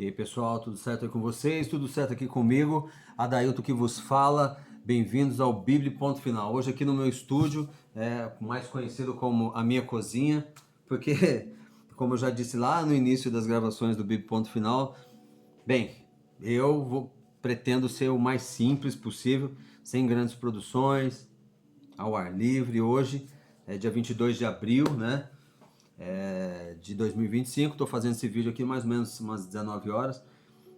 E aí pessoal, tudo certo aí com vocês? Tudo certo aqui comigo? Adailton que vos fala. Bem-vindos ao Bíblia Ponto Final. Hoje aqui no meu estúdio, mais conhecido como a minha cozinha, porque, como eu já disse lá no início das gravações do Bíblia Ponto Final, bem, pretendo ser o mais simples possível, sem grandes produções, ao ar livre. Hoje é dia 22 de abril, né? De 2025, estou fazendo esse vídeo aqui mais ou menos umas 19 horas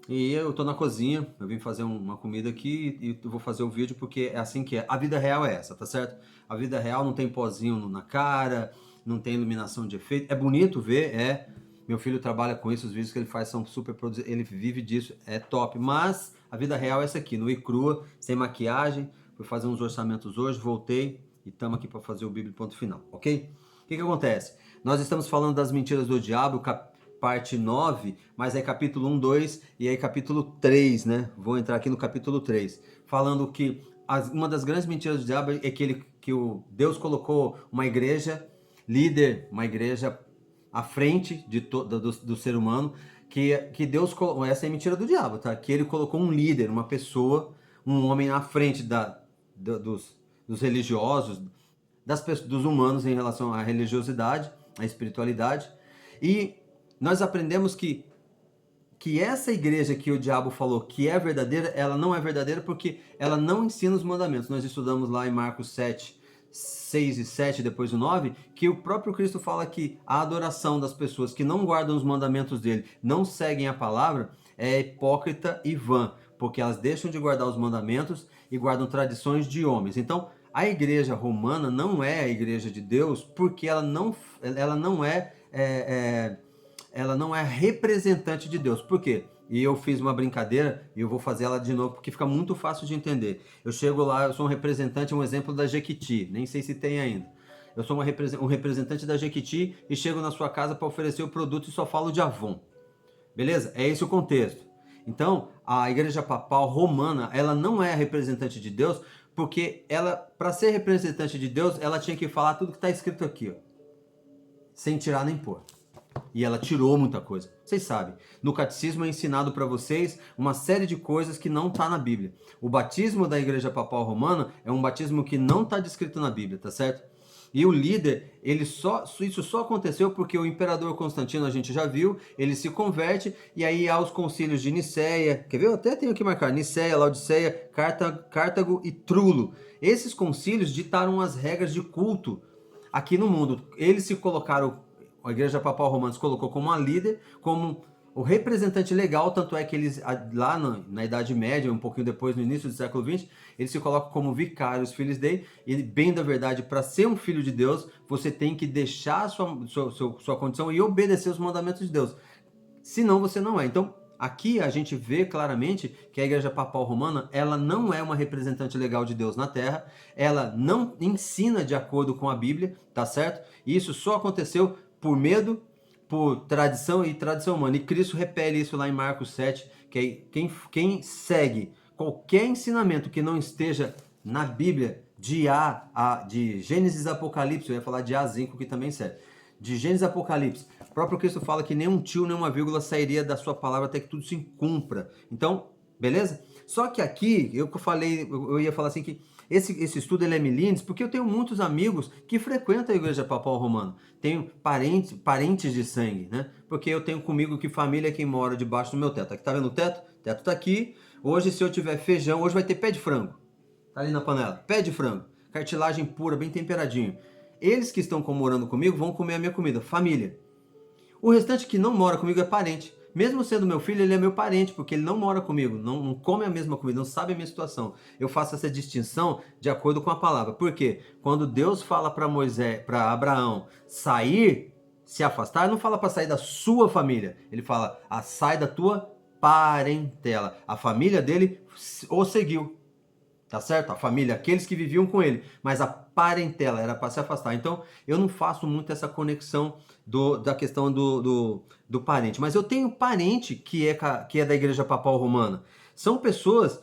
e eu estou na cozinha, eu vim fazer uma comida aqui e vou fazer o vídeo porque é assim que é, a vida real é essa, tá certo? A vida real não tem pozinho na cara, não tem iluminação de efeito, é bonito ver, meu filho trabalha com isso, os vídeos que ele faz são super produzidos, ele vive disso, é top, mas a vida real é essa aqui, nua e crua, sem maquiagem. Fui fazer uns orçamentos hoje, voltei e estamos aqui para fazer o Bíblia Ponto Final, ok? O que acontece? Nós estamos falando das mentiras do diabo, parte 9, mas é capítulo 1, 2 e aí capítulo 3, né? Vou entrar aqui no capítulo 3, falando que uma das grandes mentiras do diabo é que Deus colocou uma igreja líder, uma igreja à frente do ser humano, que Deus colocou, essa é a mentira do diabo, tá? Que ele colocou um líder, uma pessoa, um homem à frente dos religiosos, dos humanos em relação à religiosidade, à espiritualidade. E nós aprendemos que essa igreja que o diabo falou que é verdadeira, ela não é verdadeira porque ela não ensina os mandamentos. Nós estudamos lá em Marcos 7, 6 e 7, depois o 9, que o próprio Cristo fala que a adoração das pessoas que não guardam os mandamentos dele, não seguem a palavra, é hipócrita e vã, porque elas deixam de guardar os mandamentos e guardam tradições de homens. Então, a igreja romana não é a igreja de Deus porque ela não é representante de Deus. Por quê? E eu fiz uma brincadeira e eu vou fazer ela de novo porque fica muito fácil de entender. Eu chego lá, eu sou um representante, um exemplo da Jequiti, nem sei se tem ainda. Eu sou um representante da Jequiti e chego na sua casa para oferecer o produto e só falo de Avon. Beleza? É esse o contexto. Então, a igreja papal romana, ela não é a representante de Deus, porque ela, para ser representante de Deus, ela tinha que falar tudo que está escrito aqui, ó, sem tirar nem pôr. E ela tirou muita coisa. Vocês sabem, no catecismo é ensinado para vocês uma série de coisas que não está na Bíblia. O batismo da igreja papal romana é um batismo que não está descrito na Bíblia, tá certo? E o líder, isso só aconteceu porque o imperador Constantino, a gente já viu, ele se converte e aí há os concílios de Nicéia, quer ver? Eu até tenho que marcar, Nicéia, Laodiceia, Cartago e Trulo. Esses concílios ditaram as regras de culto aqui no mundo. Eles se colocaram, a Igreja Papal Romana se colocou como uma líder, como o representante legal, tanto é que eles, lá na Idade Média, um pouquinho depois, no início do século XX, eles se colocam como vicários, filhos dele, e bem da verdade, para ser um filho de Deus, você tem que deixar a sua condição e obedecer os mandamentos de Deus. Senão você não é. Então, aqui a gente vê claramente que a Igreja Papal Romana, ela não é uma representante legal de Deus na Terra, ela não ensina de acordo com a Bíblia, tá certo? E isso só aconteceu por medo, por tradição e tradição humana. E Cristo repele isso lá em Marcos 7, que quem segue qualquer ensinamento que não esteja na Bíblia, de Gênesis Apocalipse, eu ia falar de A5 que também serve, de Gênesis Apocalipse, o próprio Cristo fala que nem um tio, nem uma vírgula sairia da sua palavra até que tudo se cumpra. Então, beleza? Só que aqui, eu ia falar assim que esse estudo ele é milímetros, porque eu tenho muitos amigos que frequentam a Igreja Papal Romana. Tenho parentes de sangue, né? Porque eu tenho comigo que família é quem mora debaixo do meu teto. Aqui tá vendo o teto? O teto tá aqui. Hoje, se eu tiver feijão, hoje vai ter pé de frango. Tá ali na panela. Pé de frango. Cartilagem pura, bem temperadinho. Eles que estão morando comigo vão comer a minha comida. Família. O restante que não mora comigo é parente. Mesmo sendo meu filho, ele é meu parente, porque ele não mora comigo, não come a mesma comida, não sabe a minha situação. Eu faço essa distinção de acordo com a palavra. Por quê? Quando Deus fala para Moisés, para Abraão sair, se afastar, ele não fala para sair da sua família. Ele fala, sai da tua parentela. A família dele o seguiu. Tá certo? A família, aqueles que viviam com ele, mas a parentela era para se afastar. Então, eu não faço muito essa conexão da questão do parente. Mas eu tenho parente que é da Igreja Papal Romana. São pessoas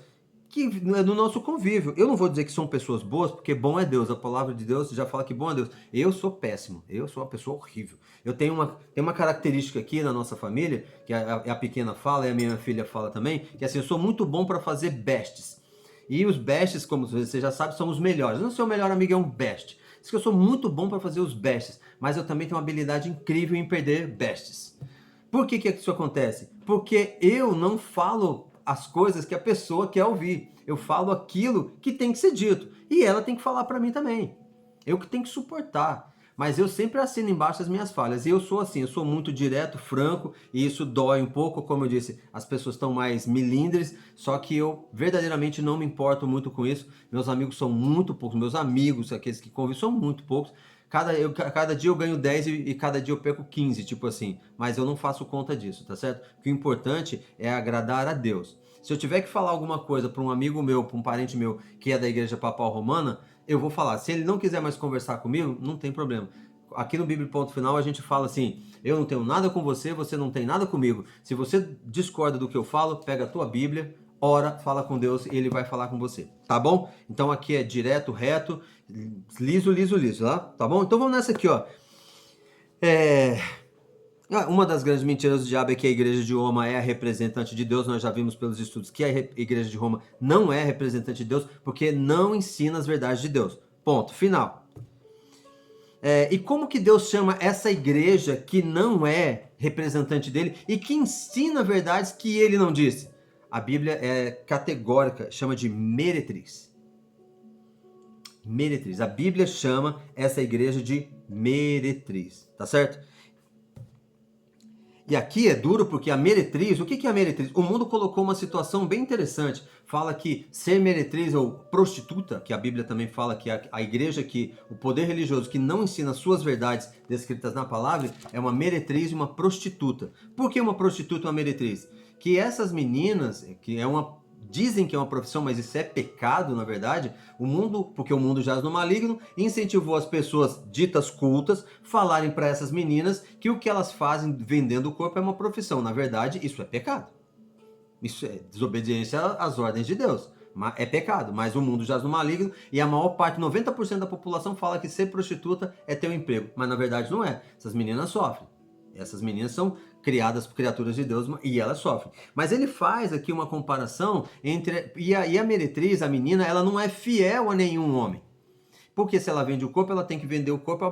que no nosso convívio. Eu não vou dizer que são pessoas boas, porque bom é Deus. A palavra de Deus já fala que bom é Deus. Eu sou péssimo. Eu sou uma pessoa horrível. Eu tenho uma característica aqui na nossa família, que a pequena fala e a minha filha fala também, que assim, eu sou muito bom para fazer bestes. E os bestes, como você já sabe, são os melhores. Não sei, o melhor amigo é um best. Diz que eu sou muito bom para fazer os bestes, mas eu também tenho uma habilidade incrível em perder bestes. Por que isso acontece? Porque eu não falo as coisas que a pessoa quer ouvir. Eu falo aquilo que tem que ser dito. E ela tem que falar para mim também. Eu que tenho que suportar. Mas eu sempre assino embaixo as minhas falhas. E eu sou assim, eu sou muito direto, franco, e isso dói um pouco, como eu disse, as pessoas estão mais milindres, só que eu verdadeiramente não me importo muito com isso. Meus amigos são muito poucos, meus amigos, aqueles que convivem, são muito poucos. Cada dia eu ganho 10 e cada dia eu perco 15, tipo assim. Mas eu não faço conta disso, tá certo? O importante é agradar a Deus. Se eu tiver que falar alguma coisa para um amigo meu, para um parente meu que é da Igreja Papal Romana, eu vou falar. Se ele não quiser mais conversar comigo, não tem problema. Aqui no Bíblia Ponto Final a gente fala assim: eu não tenho nada com você, você não tem nada comigo. Se você discorda do que eu falo, pega a tua Bíblia, ora, fala com Deus e ele vai falar com você. Tá bom? Então aqui é direto, reto, liso, liso, liso, tá bom? Então vamos nessa aqui, ó. Uma das grandes mentiras do diabo é que a igreja de Roma é a representante de Deus. Nós já vimos pelos estudos que a igreja de Roma não é representante de Deus, porque não ensina as verdades de Deus. Ponto, final. E como que Deus chama essa igreja que não é representante dele e que ensina verdades que ele não disse? A Bíblia é categórica, chama de meretriz. Meretriz. A Bíblia chama essa igreja de meretriz, tá certo? E aqui é duro porque a meretriz, o que é a meretriz? O mundo colocou uma situação bem interessante. Fala que ser meretriz ou prostituta, que a Bíblia também fala que a igreja, que o poder religioso que não ensina suas verdades descritas na palavra, é uma meretriz e uma prostituta. Por que uma prostituta e uma meretriz? Que essas meninas, dizem que é uma profissão, mas isso é pecado, na verdade. Porque o mundo jaz no maligno, incentivou as pessoas ditas cultas falarem para essas meninas que o que elas fazem vendendo o corpo é uma profissão. Na verdade, isso é pecado. Isso é desobediência às ordens de Deus. É pecado, mas o mundo jaz no maligno e a maior parte, 90% da população fala que ser prostituta é ter um emprego. Mas na verdade não é. Essas meninas sofrem. Essas meninas são criadas por criaturas de Deus e elas sofrem. Mas ele faz aqui uma comparação entre... E a meretriz, a menina, ela não é fiel a nenhum homem. Porque se ela vende o corpo, ela tem que vender o corpo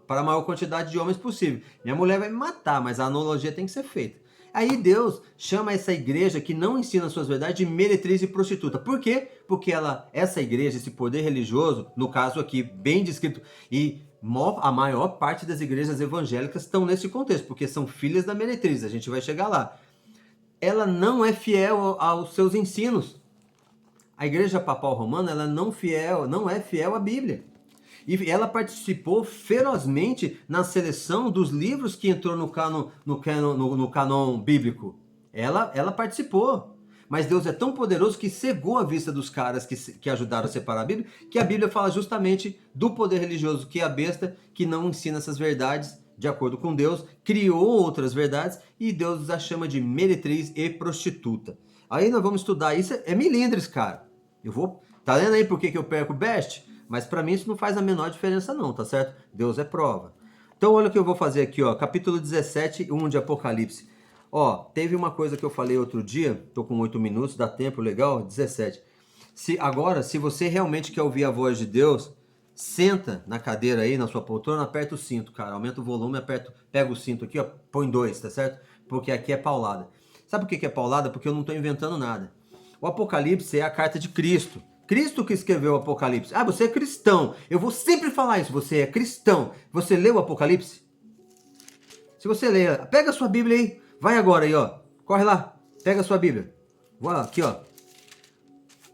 para a maior quantidade de homens possível. Minha mulher vai me matar, mas a analogia tem que ser feita. Aí Deus chama essa igreja que não ensina suas verdades de meretriz e prostituta. Por quê? Porque essa igreja, esse poder religioso, no caso aqui, bem descrito, e a maior parte das igrejas evangélicas estão nesse contexto, porque são filhas da meretriz, a gente vai chegar lá. Ela não é fiel aos seus ensinos. A igreja papal romana, ela não é fiel à Bíblia. E ela participou ferozmente na seleção dos livros que entrou no cânon bíblico. Ela participou. Mas Deus é tão poderoso que cegou a vista dos caras que ajudaram a separar a Bíblia, que a Bíblia fala justamente do poder religioso, que é a besta, que não ensina essas verdades de acordo com Deus, criou outras verdades, e Deus a chama de meretriz e prostituta. Aí nós vamos estudar, isso é milindres, cara. Tá vendo aí por que eu perco o best? Mas para mim isso não faz a menor diferença não, tá certo? Deus é prova. Então olha o que eu vou fazer aqui, ó, capítulo 17, 1 de Apocalipse. Ó, teve uma coisa que eu falei outro dia, tô com 8 minutos, dá tempo, legal? 17. Se você realmente quer ouvir a voz de Deus, senta na cadeira aí, na sua poltrona, aperta o cinto, cara, aumenta o volume, pega o cinto aqui, ó, põe 2, tá certo? Porque aqui é paulada. Sabe por que é paulada? Porque eu não tô inventando nada. O Apocalipse é a carta de Cristo. Cristo que escreveu o Apocalipse. Ah, você é cristão. Eu vou sempre falar isso, você é cristão. Você leu o Apocalipse? Se você ler, pega a sua Bíblia aí. Vai agora aí, ó. Corre lá. Pega a sua Bíblia. Vou lá, aqui, ó.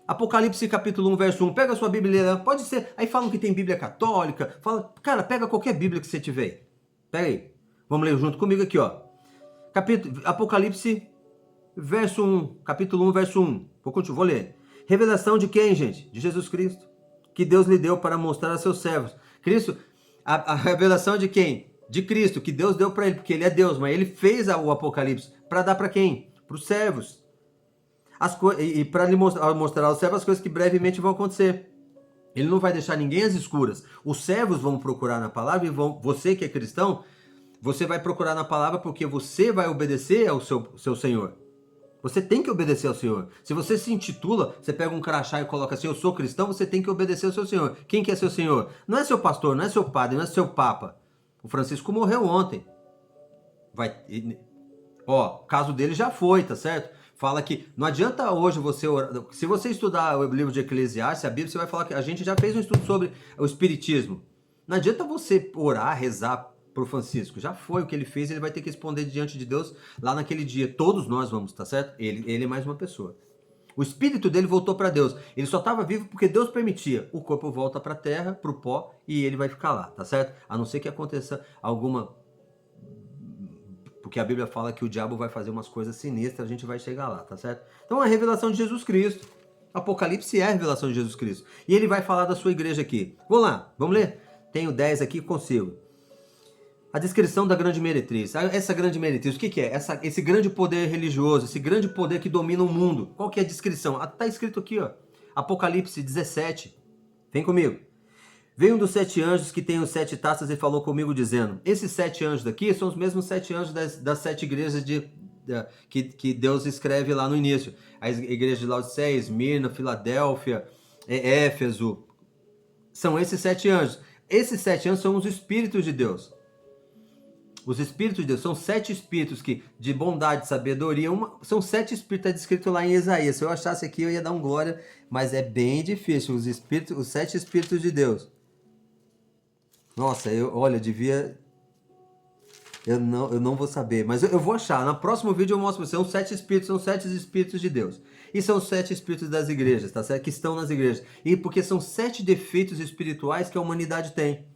Apocalipse capítulo 1, verso 1. Pega a sua Bíblia. Pode ser. Aí falam que tem Bíblia católica. Cara, pega qualquer Bíblia que você tiver. Pega aí. Vamos ler junto comigo aqui, ó. Apocalipse, verso 1. Capítulo 1, verso 1. Vou ler. Revelação de quem, gente? De Jesus Cristo. Que Deus lhe deu para mostrar a seus servos. Cristo, a revelação de quem? De Cristo, que Deus deu para ele, porque ele é Deus, mas ele fez o Apocalipse para dar para quem? Para os servos. e para lhe mostrar ao servo as coisas que brevemente vão acontecer. Ele não vai deixar ninguém às escuras. Os servos vão procurar na palavra e você que é cristão, você vai procurar na palavra porque você vai obedecer ao seu Senhor. Você tem que obedecer ao Senhor. Se você se intitula, você pega um crachá e coloca assim, eu sou cristão, você tem que obedecer ao seu Senhor. Quem que é seu Senhor? Não é seu pastor, não é seu padre, não é seu papa. O Francisco morreu ontem. O caso dele já foi, tá certo? Fala que não adianta hoje você orar. Se você estudar o livro de Eclesiastes, a Bíblia, você vai falar que a gente já fez um estudo sobre o espiritismo. Não adianta você orar, rezar pro Francisco. Já foi o que ele fez, ele vai ter que responder diante de Deus lá naquele dia. Todos nós vamos, tá certo? Ele é mais uma pessoa. O espírito dele voltou para Deus. Ele só estava vivo porque Deus permitia. O corpo volta para a terra, para o pó, e ele vai ficar lá, tá certo? A não ser que aconteça alguma... Porque a Bíblia fala que o diabo vai fazer umas coisas sinistras, a gente vai chegar lá, tá certo? Então é a revelação de Jesus Cristo. Apocalipse é a revelação de Jesus Cristo. E ele vai falar da sua igreja aqui. Vamos lá, vamos ler? Tenho 10 aqui, consigo. A descrição da grande meretriz. Essa grande meretriz, o que é? Esse grande poder religioso, esse grande poder que domina o mundo. Qual que é a descrição? Está escrito aqui, ó. Apocalipse 17. Vem comigo. Veio um dos 7 anjos que tem os 7 taças e falou comigo dizendo, esses 7 anjos daqui são os mesmos 7 anjos das 7 igrejas que Deus escreve lá no início. A igreja de Laodiceia, Esmirna, Filadélfia, Éfeso. São esses 7 anjos. Esses 7 anjos são os espíritos de Deus. Os espíritos de Deus são 7 espíritos que, de bondade, sabedoria, são 7 espíritos, está descrito lá em Isaías. Se eu achasse aqui, eu ia dar um glória, mas é bem difícil. Os 7 espíritos de Deus. Nossa, olha, devia... Eu não vou saber, mas eu vou achar. No próximo vídeo eu mostro para você. São 7 espíritos de Deus. E são os 7 espíritos das igrejas, tá certo? Que estão nas igrejas. E porque são 7 defeitos espirituais que a humanidade tem.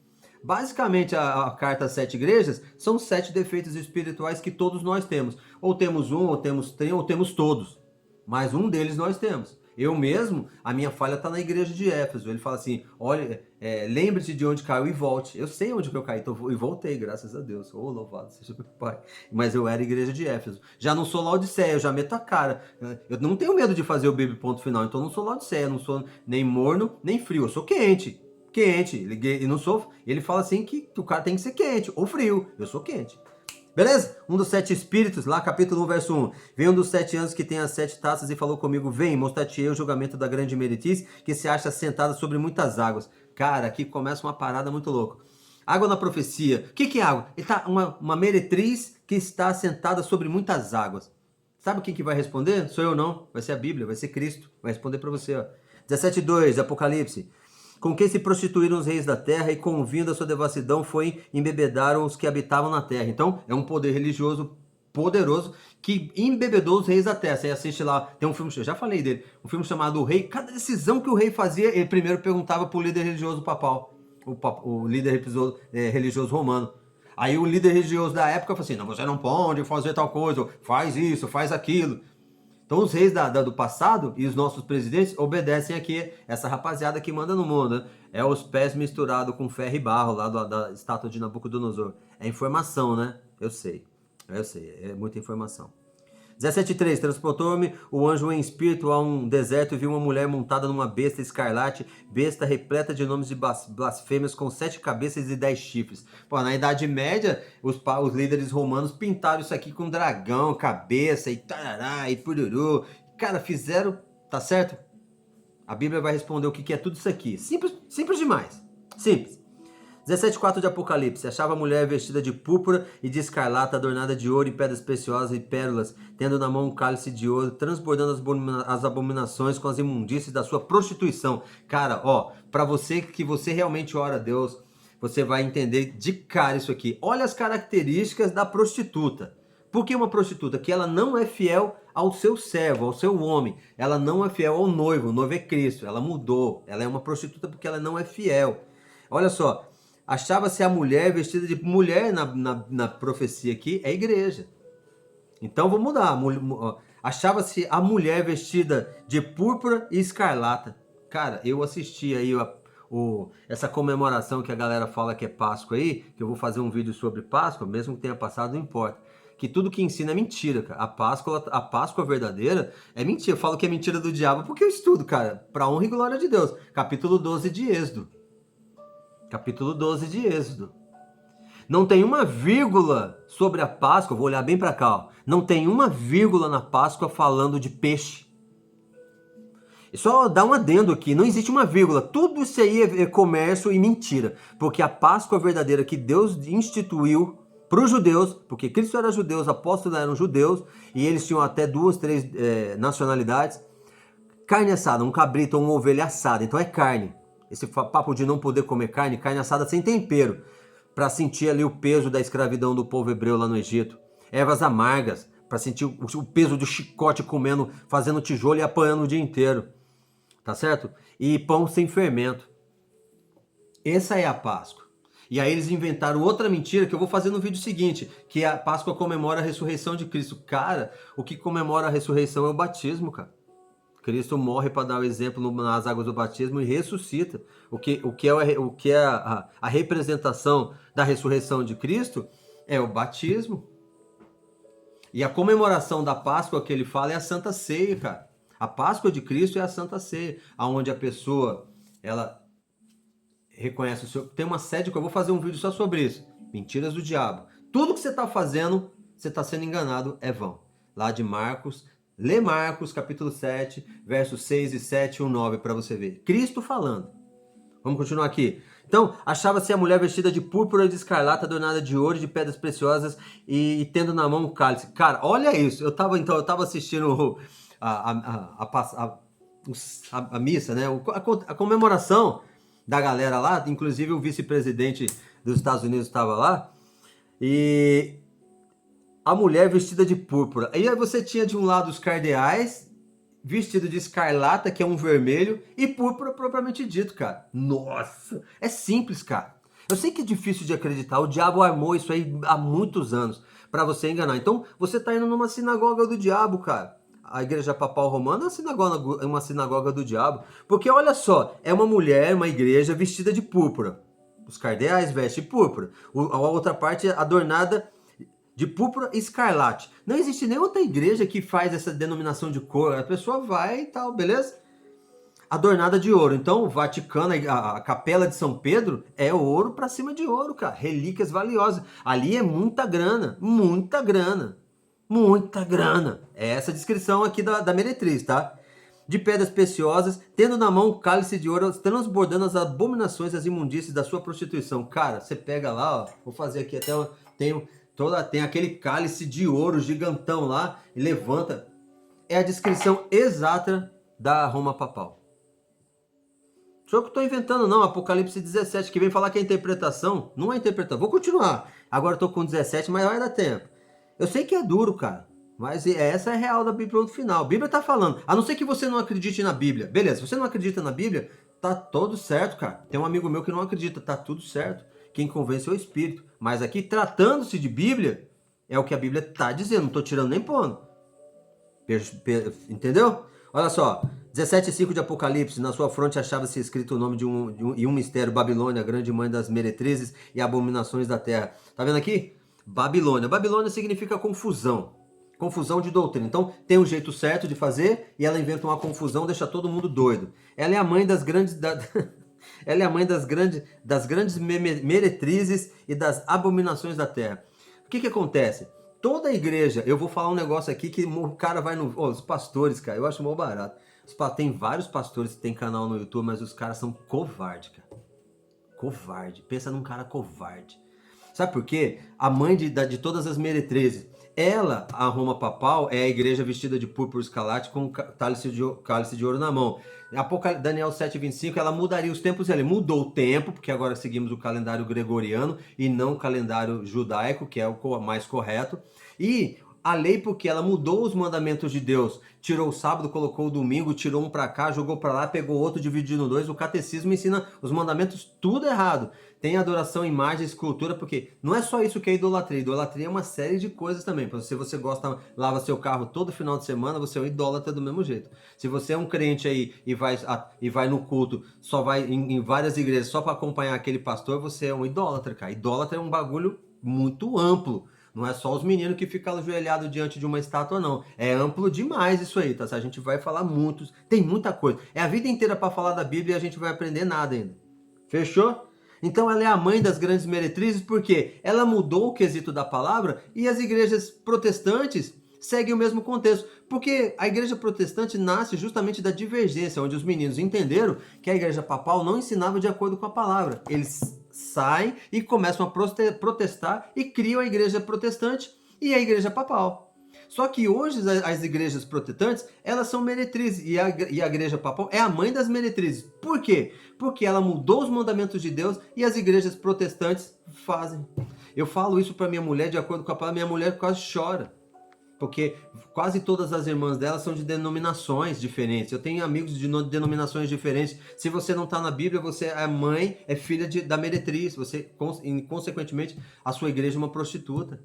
Basicamente, a carta às 7 igrejas são 7 defeitos espirituais que todos nós temos. Ou temos um, ou temos 3, ou temos todos. Mas um deles nós temos. Eu mesmo, a minha falha está na igreja de Éfeso. Ele fala assim, olha, lembre-se de onde caiu e volte. Eu sei onde que eu caí e voltei, graças a Deus. Oh, louvado seja meu Pai. Mas eu era igreja de Éfeso. Já não sou Laodiceia, eu já meto a cara. Eu não tenho medo de fazer o Bíblia ponto final, então eu não sou Laodiceia, não sou nem morno, nem frio. Eu sou quente. E não sou... Ele fala assim que o cara tem que ser quente ou frio. Eu sou quente. Beleza? Um dos 7 espíritos, lá capítulo 1, verso 1. Veio um dos 7 anjos que tem as 7 taças e falou comigo, vem, mostrar-te-ei o julgamento da grande meretriz, que se acha sentada sobre muitas águas. Cara, aqui começa uma parada muito louca. Água na profecia. O que é água? Ele tá uma meretriz que está sentada sobre muitas águas. Sabe quem que vai responder? Sou eu não. Vai ser a Bíblia, vai ser Cristo. Vai responder para você, ó. 17:2, Apocalipse. Com quem se prostituíram os reis da terra e com o vinho da sua devassidão foi embebedaram os que habitavam na terra. Então, é um poder religioso poderoso que embebedou os reis da terra. Você assiste lá, tem um filme, eu já falei dele, um filme chamado O Rei. Cada decisão que o rei fazia, ele primeiro perguntava para o líder religioso papal, o líder religioso romano. Aí o líder religioso da época falou assim, não, você não pode fazer tal coisa, faz isso, faz aquilo. Então os reis do passado e os nossos presidentes obedecem aqui essa rapaziada que manda no mundo. Né? É os pés misturados com ferro e barro lá da estátua de Nabucodonosor. É informação, né? Eu sei, é muita informação. 17:3, transportou-me o anjo em espírito a um deserto e viu uma mulher montada numa besta escarlate, besta repleta de nomes de blasfêmias, com 7 cabeças e 10 chifres. Pô, na Idade Média, os líderes romanos pintaram isso aqui com dragão, cabeça e tarará e pururu. Cara, fizeram, tá certo? A Bíblia vai responder o que é tudo isso aqui. Simples demais. Simples. 17:4 de Apocalipse. Achava a mulher vestida de púrpura e de escarlata, adornada de ouro e pedras preciosas e pérolas, tendo na mão um cálice de ouro, transbordando as abominações com as imundícies da sua prostituição. Cara, ó, para você que você realmente ora a Deus, você vai entender de cara isso aqui. Olha as características da prostituta. Por que uma prostituta? Que ela não é fiel ao seu servo, ao seu homem. Ela não é fiel ao noivo. O noivo é Cristo. Ela mudou. Ela é uma prostituta porque ela não é fiel. Olha só. Achava-se a mulher vestida de mulher na profecia aqui, é igreja. Então vou mudar. Achava-se a mulher vestida de púrpura e escarlata. Cara, eu assisti aí essa comemoração que a galera fala que é Páscoa aí, que eu vou fazer um vídeo sobre Páscoa, mesmo que tenha passado, não importa. que tudo que ensina é mentira, cara. A Páscoa verdadeira é mentira. Eu falo que é mentira do diabo porque eu estudo, cara, pra honra e glória de Deus. Capítulo 12 de Êxodo. Capítulo 12 de Êxodo. Não tem uma vírgula sobre a Páscoa, vou olhar bem para cá, ó. Não tem uma vírgula na Páscoa falando de peixe. E só dá um adendo aqui, não existe uma vírgula. Tudo isso aí é comércio e mentira. Porque a Páscoa verdadeira que Deus instituiu para os judeus, porque Cristo era judeu, os apóstolos eram judeus, e eles tinham até 2, 3 nacionalidades. Carne assada, um cabrito ou uma ovelha assada, então é carne. Esse papo de não poder comer carne, carne assada sem tempero, para sentir ali o peso da escravidão do povo hebreu lá no Egito. Ervas amargas, para sentir o peso do chicote comendo, fazendo tijolo e apanhando o dia inteiro. Tá certo? E pão sem fermento. Essa é a Páscoa. E aí eles inventaram outra mentira que eu vou fazer no vídeo seguinte, que a Páscoa comemora a ressurreição de Cristo. Cara, o que comemora a ressurreição é o batismo, cara. Cristo morre para dar o exemplo nas águas do batismo e ressuscita. O que é a representação da ressurreição de Cristo é o batismo. E a comemoração da Páscoa que ele fala é a Santa Ceia, cara. A Páscoa de Cristo é a Santa Ceia, onde a pessoa, ela reconhece o seu... Tem uma sede que eu vou fazer um vídeo só sobre isso. Mentiras do diabo. Tudo que você está fazendo, você está sendo enganado, é vão. Lá de Marcos... Lê Marcos, capítulo 7, versos 6 e 7 e 9 para você ver. Cristo falando. Vamos continuar aqui. Então, achava-se a mulher vestida de púrpura e de escarlata, adornada de ouro e de pedras preciosas e tendo na mão um cálice. Cara, olha isso. Eu tava assistindo a missa, né? A comemoração da galera lá. Inclusive o vice-presidente dos Estados Unidos estava lá. E... a mulher vestida de púrpura. E aí você tinha de um lado os cardeais, vestido de escarlata, que é um vermelho, e púrpura propriamente dito, cara. Nossa! É simples, cara. Eu sei que é difícil de acreditar, o diabo armou isso aí há muitos anos para você enganar. Então, você tá indo numa sinagoga do diabo, cara. A igreja papal romana é uma sinagoga do diabo. Porque olha só, é uma mulher, uma igreja vestida de púrpura. Os cardeais vestem púrpura. A outra parte é adornada de púrpura e escarlate. Não existe nenhuma outra igreja que faz essa denominação de cor. A pessoa vai e tal, beleza? Adornada de ouro. Então, o Vaticano, a Capela de São Pedro, é ouro pra cima de ouro, cara. Relíquias valiosas. Ali é muita grana. Muita grana. Muita grana. É essa a descrição aqui da meretriz, tá? De pedras preciosas, tendo na mão o cálice de ouro, transbordando as abominações, as imundícies da sua prostituição. Cara, você pega lá, ó. Vou fazer aqui até tem aquele cálice de ouro gigantão lá e levanta. É a descrição exata da Roma papal. Só que eu estou inventando não, Apocalipse 17, que vem falar que é interpretação. Não é interpretação. Vou continuar. Agora eu estou com 17, mas vai dar tempo. Eu sei que é duro, cara. Mas essa é a real da Bíblia no final. A Bíblia está falando. A não ser que você não acredite na Bíblia. Beleza, se você não acredita na Bíblia, tá tudo certo, cara. Tem um amigo meu que não acredita. Tá tudo certo. Quem convence é o Espírito. Mas aqui, tratando-se de Bíblia, é o que a Bíblia está dizendo. Não estou tirando nem pondo. Entendeu? Olha só. 17:5 de Apocalipse. Na sua fronte achava-se escrito o nome de um mistério. Babilônia, grande mãe das meretrizes e abominações da terra. Tá vendo aqui? Babilônia. Babilônia significa confusão. Confusão de doutrina. Então, tem um jeito certo de fazer e ela inventa uma confusão, deixa todo mundo doido. Ela é a mãe das grandes... Ela é a mãe das grandes meretrizes e das abominações da terra. O que acontece? Toda a igreja, eu vou falar um negócio aqui que o cara vai no... os pastores, cara, eu acho mó barato. Tem vários pastores que tem canal no YouTube, mas os caras são covardes, cara. Covarde. Pensa num cara covarde. Sabe por quê? A mãe de todas as meretrizes. Ela, a Roma papal, é a igreja vestida de púrpura escarlate com cálice de ouro na mão. Daniel 7:25, ela mudaria os tempos. Ela mudou o tempo, porque agora seguimos o calendário gregoriano e não o calendário judaico, que é o mais correto. E a lei, porque ela mudou os mandamentos de Deus. Tirou o sábado, colocou o domingo, tirou um para cá, jogou para lá, pegou outro, dividiu em dois. O catecismo ensina os mandamentos tudo errado. Tem adoração, imagem, escultura, porque não é só isso que é idolatria. Idolatria é uma série de coisas também. Se você gosta, lava seu carro todo final de semana, você é um idólatra do mesmo jeito. Se você é um crente aí e vai no culto, só vai em várias igrejas só para acompanhar aquele pastor, você é um idólatra, cara. Idólatra é um bagulho muito amplo. Não é só os meninos que ficam ajoelhados diante de uma estátua, não. É amplo demais isso aí, tá? A gente vai falar muito, tem muita coisa. É a vida inteira para falar da Bíblia e a gente vai aprender nada ainda. Fechou? Então ela é a mãe das grandes meretrizes porque ela mudou o quesito da palavra e as igrejas protestantes seguem o mesmo contexto. Porque a igreja protestante nasce justamente da divergência, onde os meninos entenderam que a igreja papal não ensinava de acordo com a palavra. Eles saem e começam a protestar e criam a igreja protestante e a igreja papal. Só que hoje as igrejas protestantes, elas são meretrizes e a igreja papal é a mãe das meretrizes. Por quê? Porque ela mudou os mandamentos de Deus e as igrejas protestantes fazem. Eu falo isso para minha mulher de acordo com a palavra, minha mulher quase chora. Porque quase todas as irmãs dela são de denominações diferentes. Eu tenho amigos de denominações diferentes. Se você não está na Bíblia, você é mãe, é filha da meretriz. Você, consequentemente, a sua igreja é uma prostituta.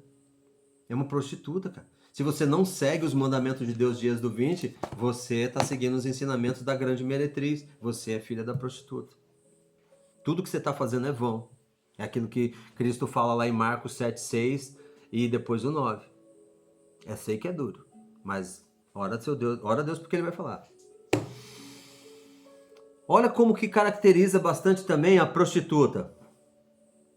É uma prostituta, cara. Se você não segue os mandamentos de Deus dias do 20, você está seguindo os ensinamentos da grande meretriz. Você é filha da prostituta. Tudo que você está fazendo é vão. É aquilo que Cristo fala lá em Marcos 7,6 e depois o 9. Eu sei que é duro, mas ora a Deus porque ele vai falar. Olha como que caracteriza bastante também a prostituta,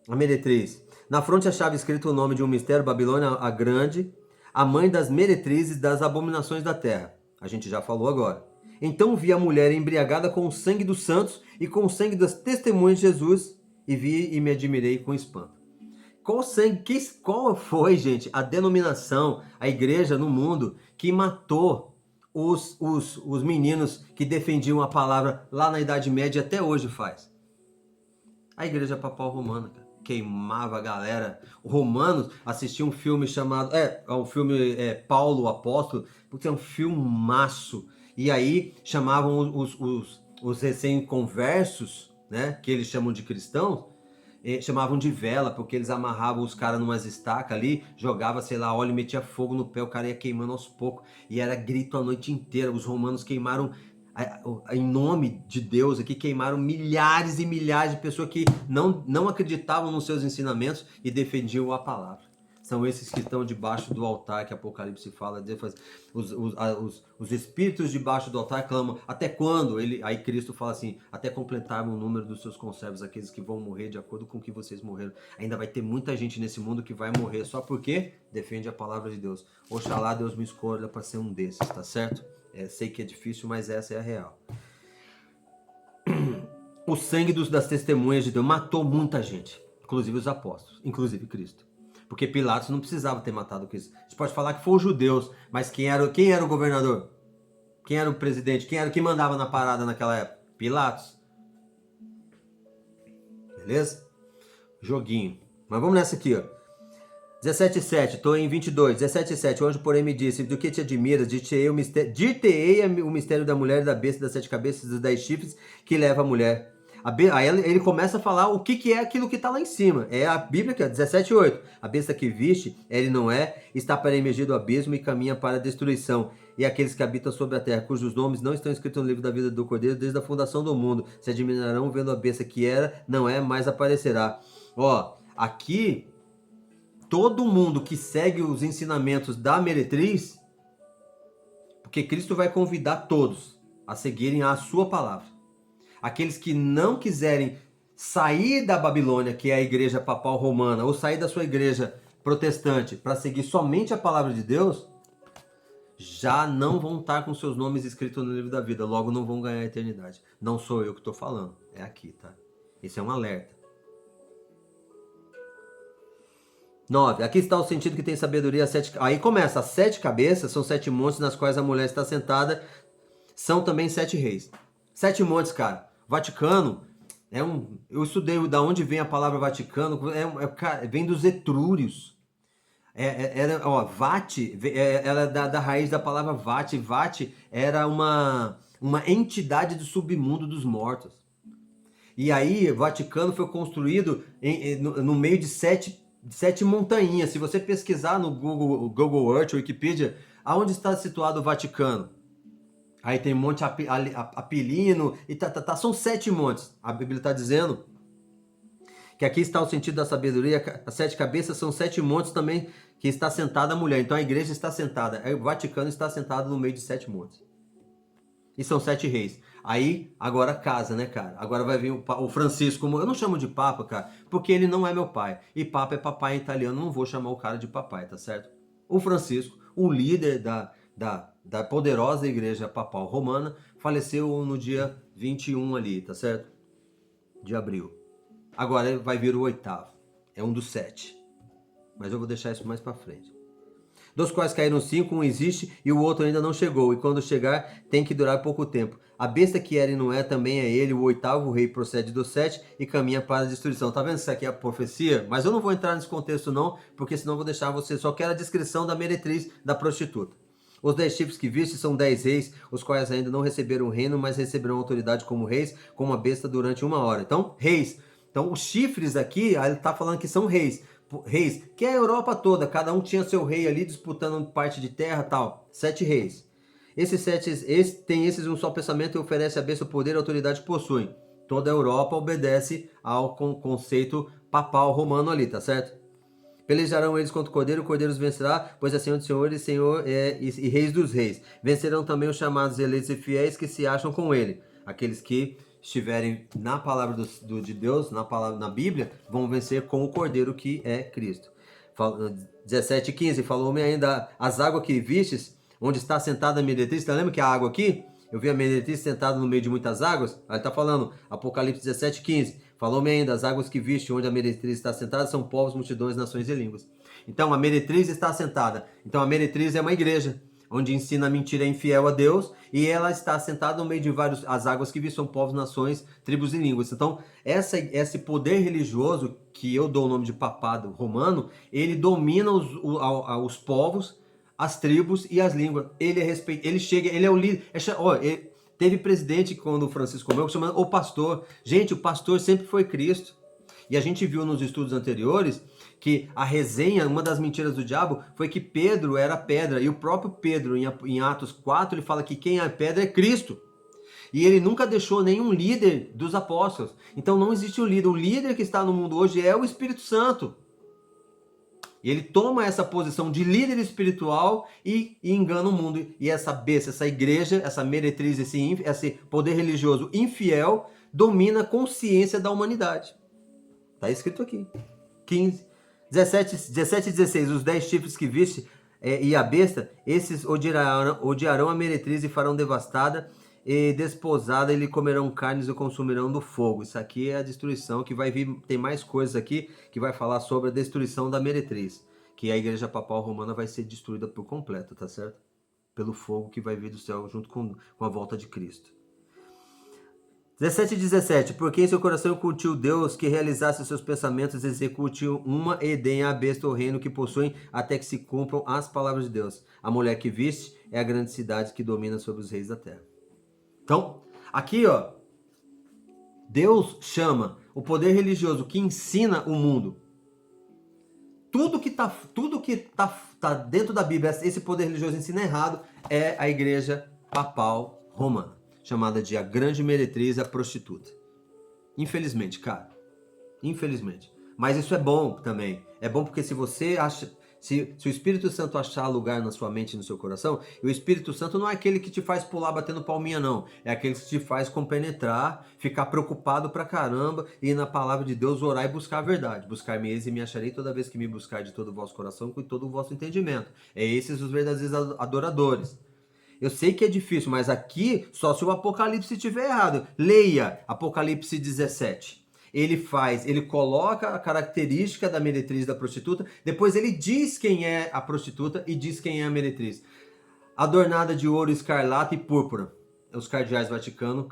a meretriz. Na fronte achava escrito o nome de um mistério, Babilônia a Grande, a mãe das meretrizes das abominações da terra. A gente já falou agora. Então vi a mulher embriagada com o sangue dos santos e com o sangue das testemunhas de Jesus, e vi e me admirei com espanto. Qual foi, gente, a denominação, a igreja no mundo que matou os meninos que defendiam a palavra lá na Idade Média e até hoje faz? A igreja papal romana, cara. Queimava a galera. Os romanos assistiam um filme chamado... o filme Paulo o Apóstolo, porque é um filmaço. E aí chamavam os recém-conversos, né, que eles chamam de cristãos, chamavam de vela, porque eles amarravam os caras numas estacas ali, jogava, sei lá, óleo, metia fogo no pé, o cara ia queimando aos poucos, e era grito a noite inteira. Os romanos queimaram, em nome de Deus aqui, queimaram milhares e milhares de pessoas que não acreditavam nos seus ensinamentos e defendiam a palavra. São esses que estão debaixo do altar, que Apocalipse fala. Os espíritos debaixo do altar clamam. Até quando? Aí Cristo fala assim, até completar o número dos seus conservos, aqueles que vão morrer de acordo com o que vocês morreram. Ainda vai ter muita gente nesse mundo que vai morrer só porque defende a palavra de Deus. Oxalá Deus me escolha para ser um desses, tá certo? Sei que é difícil, mas essa é a real. O sangue das testemunhas de Deus matou muita gente, inclusive os apóstolos, inclusive Cristo. Porque Pilatos não precisava ter matado Cristo. A gente pode falar que foi os judeus, mas quem era o governador? Quem era o presidente? Quem mandava na parada naquela época? Pilatos. Beleza? Joguinho. Mas vamos nessa aqui, ó. 17,7, estou em 22. 17,7, o anjo porém me disse, do que te admiras? Dir-te-ei o mistério da mulher e da besta das 7 cabeças e dos 10 chifres que leva a mulher. Aí ele começa a falar o que é aquilo que está lá em cima. É a Bíblia que é 17,8. A besta que viste, ele não é, está para emergir do abismo e caminha para a destruição. E aqueles que habitam sobre a terra, cujos nomes não estão escritos no livro da vida do Cordeiro desde a fundação do mundo, se admirarão vendo a besta que era, não é, mais aparecerá. Ó, aqui, todo mundo que segue os ensinamentos da meretriz, porque Cristo vai convidar todos a seguirem a sua palavra. Aqueles que não quiserem sair da Babilônia, que é a igreja papal romana, ou sair da sua igreja protestante para seguir somente a palavra de Deus, já não vão estar com seus nomes escritos no livro da vida, logo não vão ganhar a eternidade. Não sou eu que estou falando, é aqui, tá? Esse é um alerta. 9. Aqui está o sentido que tem sabedoria. Aí começa, as 7 cabeças são 7 montes nas quais a mulher está sentada, são também 7 reis. 7 montes, cara. Vaticano eu estudei da onde vem a palavra Vaticano, vem dos etrúrios. Vati, ela é da raiz da palavra Vati. Vati era uma entidade do submundo dos mortos. E aí, o Vaticano foi construído no meio de 7 montanhas. Se você pesquisar no Google Earth, Wikipedia, aonde está situado o Vaticano? Aí tem Monte Apilino, e são 7 montes, a Bíblia está dizendo. Que aqui está o sentido da sabedoria. As 7 cabeças são 7 montes também que está sentada a mulher. Então a igreja está sentada, o Vaticano está sentado no meio de 7 montes. E são 7 reis. Aí, agora casa, né, cara? Agora vai vir o Francisco. Eu não chamo de Papa, cara, porque ele não é meu pai. E Papa é papai em italiano, não vou chamar o cara de papai, tá certo? O Francisco, o líder da poderosa igreja papal romana, faleceu no dia 21 ali, tá certo? De abril. Agora vai vir o 8º. É um dos 7. Mas eu vou deixar isso mais pra frente. Dos quais caíram 5, um existe e o outro ainda não chegou, e quando chegar tem que durar pouco tempo. A besta que era e não é também é ele, o 8º rei procede dos 7 e caminha para a destruição. Tá vendo isso aqui é a profecia? Mas eu não vou entrar nesse contexto não, porque senão eu vou deixar você, só quero a descrição da meretriz da prostituta. Os 10 chifres que viste são 10 reis, os quais ainda não receberam o reino, mas receberão autoridade como reis, como a besta durante 1 hora. Então, reis. Então, os chifres aqui, ele está falando que são reis. Reis, que é a Europa toda, cada um tinha seu rei ali disputando parte de terra e tal. 7 reis. Esses 7, tem esses um só pensamento e oferece a besta o poder e a autoridade que possuem. Toda a Europa obedece ao conceito papal romano ali, tá certo? Pelejarão eles contra o Cordeiro os vencerá, pois é Senhor dos senhores, Senhor e Reis dos reis. Vencerão também os chamados eleitos e fiéis que se acham com ele. Aqueles que estiverem na palavra de Deus, na Bíblia, vão vencer com o Cordeiro que é Cristo. 17:15, falou-me ainda, as águas que vistes, onde está sentada a meretriz, você lembra que a água aqui? Eu vi a meretriz sentada no meio de muitas águas. Aí está falando, Apocalipse 17:15. Falou-me ainda, as águas que viste, onde a meretriz está sentada, são povos, multidões, nações e línguas. Então, a meretriz está sentada. Então, a meretriz é uma igreja, onde ensina a mentira é infiel a Deus, e ela está sentada no meio de as águas que vistam povos, nações, tribos e línguas. Então, esse poder religioso, que eu dou o nome de papado romano, ele domina os povos, as tribos e as línguas. Ele chega, ele é o líder. Teve presidente, quando o Francisco comeu, chamando o pastor. Gente, o pastor sempre foi Cristo. E a gente viu nos estudos anteriores que a resenha, uma das mentiras do diabo, foi que Pedro era pedra. E o próprio Pedro, em Atos 4, ele fala que quem é pedra é Cristo. E ele nunca deixou nenhum líder dos apóstolos. Então não existe um líder. O líder que está no mundo hoje é o Espírito Santo. E ele toma essa posição de líder espiritual e engana o mundo. E essa besta, essa igreja, essa meretriz, esse poder religioso infiel, domina a consciência da humanidade. Está escrito aqui. 15. 17 e 16. Os 10 chifres que viste e a besta, esses odiarão a meretriz e farão devastada e desposada, e lhe comerão carnes e consumirão do fogo. Isso aqui é a destruição que vai vir. Tem mais coisas aqui que vai falar sobre a destruição da meretriz, que a igreja papal romana vai ser destruída por completo, tá certo? Pelo fogo que vai vir do céu junto com a volta de Cristo. 17 e 17. Porque em seu coração cultiu Deus, que realizasse seus pensamentos, execute uma e deem à besta o reino que possuem, até que se cumpram as palavras de Deus. A mulher que viste é a grande cidade que domina sobre os reis da terra. Então, aqui, ó, Deus chama o poder religioso que ensina o mundo. Tudo que tá dentro da Bíblia, esse poder religioso ensina errado, é a igreja papal romana, chamada de a grande meretriz, a prostituta. Infelizmente, cara. Infelizmente. Mas isso é bom também. É bom porque se você acha... Se o Espírito Santo achar lugar na sua mente e no seu coração, e o Espírito Santo não é aquele que te faz pular batendo palminha, não. É aquele que te faz compenetrar, ficar preocupado pra caramba, e ir na palavra de Deus orar e buscar a verdade. Buscar-me-eis e me acharei toda vez que me buscar de todo o vosso coração, com todo o vosso entendimento. É esses os verdadeiros adoradores. Eu sei que é difícil, mas aqui só se o Apocalipse estiver errado. Leia Apocalipse 17. Ele coloca a característica da meretriz da prostituta, depois ele diz quem é a prostituta e diz quem é a meretriz. Adornada de ouro, escarlata e púrpura. Os cardeais vaticanos,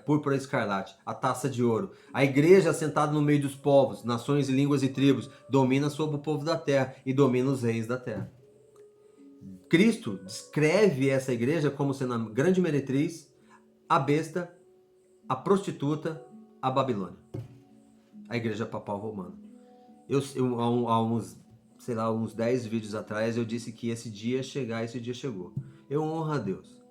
púrpura e escarlate. A taça de ouro. A igreja assentada no meio dos povos, nações, línguas e tribos, domina sobre o povo da terra e domina os reis da terra. Cristo descreve essa igreja como sendo a grande meretriz, a besta, a prostituta, a Babilônia. A igreja papal romana. Há uns 10 vídeos atrás, eu disse que esse dia ia chegar, esse dia chegou. Eu honro a Deus.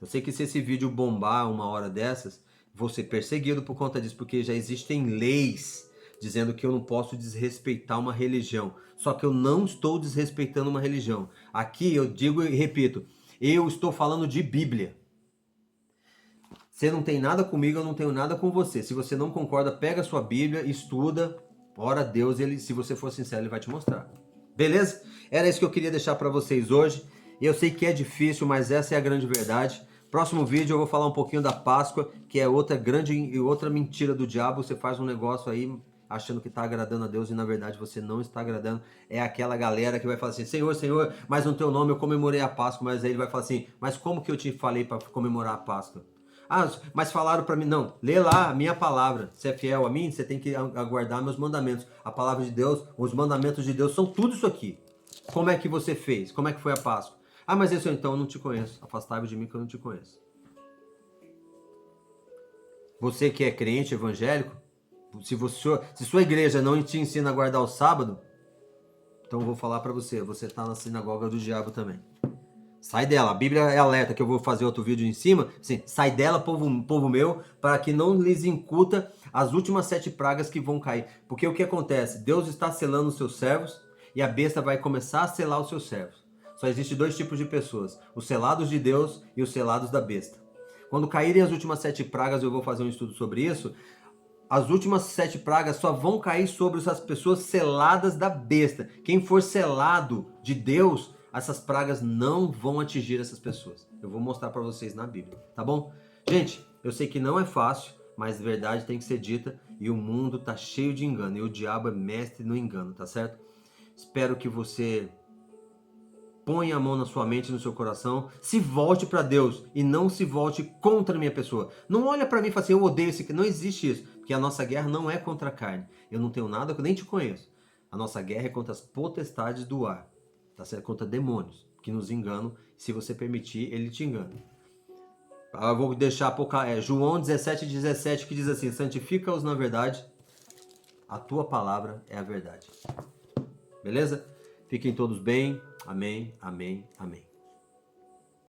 Eu sei que se esse vídeo bombar uma hora dessas, vou ser perseguido por conta disso, porque já existem leis dizendo que eu não posso desrespeitar uma religião. Só que eu não estou desrespeitando uma religião. Aqui eu digo e repito, eu estou falando de Bíblia. Você não tem nada comigo, eu não tenho nada com você. Se você não concorda, pega a sua Bíblia, estuda, ora a Deus, ele, se você for sincero, ele vai te mostrar. Beleza? Era isso que eu queria deixar para vocês hoje. Eu sei que é difícil, mas essa é a grande verdade. Próximo vídeo eu vou falar um pouquinho da Páscoa, que é outra mentira do diabo. Você faz um negócio aí achando que está agradando a Deus e na verdade você não está agradando. É aquela galera que vai falar assim, Senhor, Senhor, mas no teu nome eu comemorei a Páscoa. Mas aí ele vai falar assim, mas como que eu te falei para comemorar a Páscoa? Ah, mas falaram para mim, não, lê lá a minha palavra, você é fiel a mim, você tem que aguardar meus mandamentos. A palavra de Deus, os mandamentos de Deus são tudo isso aqui. Como é que você fez? Como é que foi a Páscoa? Ah, mas isso então eu não te conheço, afastai-vos de mim que eu não te conheço. Você que é crente evangélico, se sua igreja não te ensina a guardar o sábado, então eu vou falar para você, você está na sinagoga do diabo também. Sai dela, a Bíblia é alerta que eu vou fazer outro vídeo em cima, assim, sai dela, povo meu, para que não lhes incuta as últimas 7 pragas que vão cair. Porque o que acontece? Deus está selando os seus servos e a besta vai começar a selar os seus servos. Só existe 2 tipos de pessoas, os selados de Deus e os selados da besta. Quando caírem as últimas 7 pragas, eu vou fazer um estudo sobre isso, as últimas 7 pragas só vão cair sobre essas pessoas seladas da besta. Quem for selado de Deus, essas pragas não vão atingir essas pessoas. Eu vou mostrar para vocês na Bíblia, tá bom? Gente, eu sei que não é fácil, mas a verdade tem que ser dita e o mundo tá cheio de engano e o diabo é mestre no engano, tá certo? Espero que você ponha a mão na sua mente e no seu coração, se volte para Deus e não se volte contra a minha pessoa. Não olha para mim e fala assim, eu odeio esse... Não existe isso, porque a nossa guerra não é contra a carne. Eu não tenho nada, nem te conheço. A nossa guerra é contra as potestades do ar, tá certo? Contra demônios que nos enganam. Se você permitir, ele te engana. Eu vou deixar João 17:17 que diz assim, santifica-os na verdade, a tua palavra é a verdade. Beleza? Fiquem todos bem. Amém, amém, amém.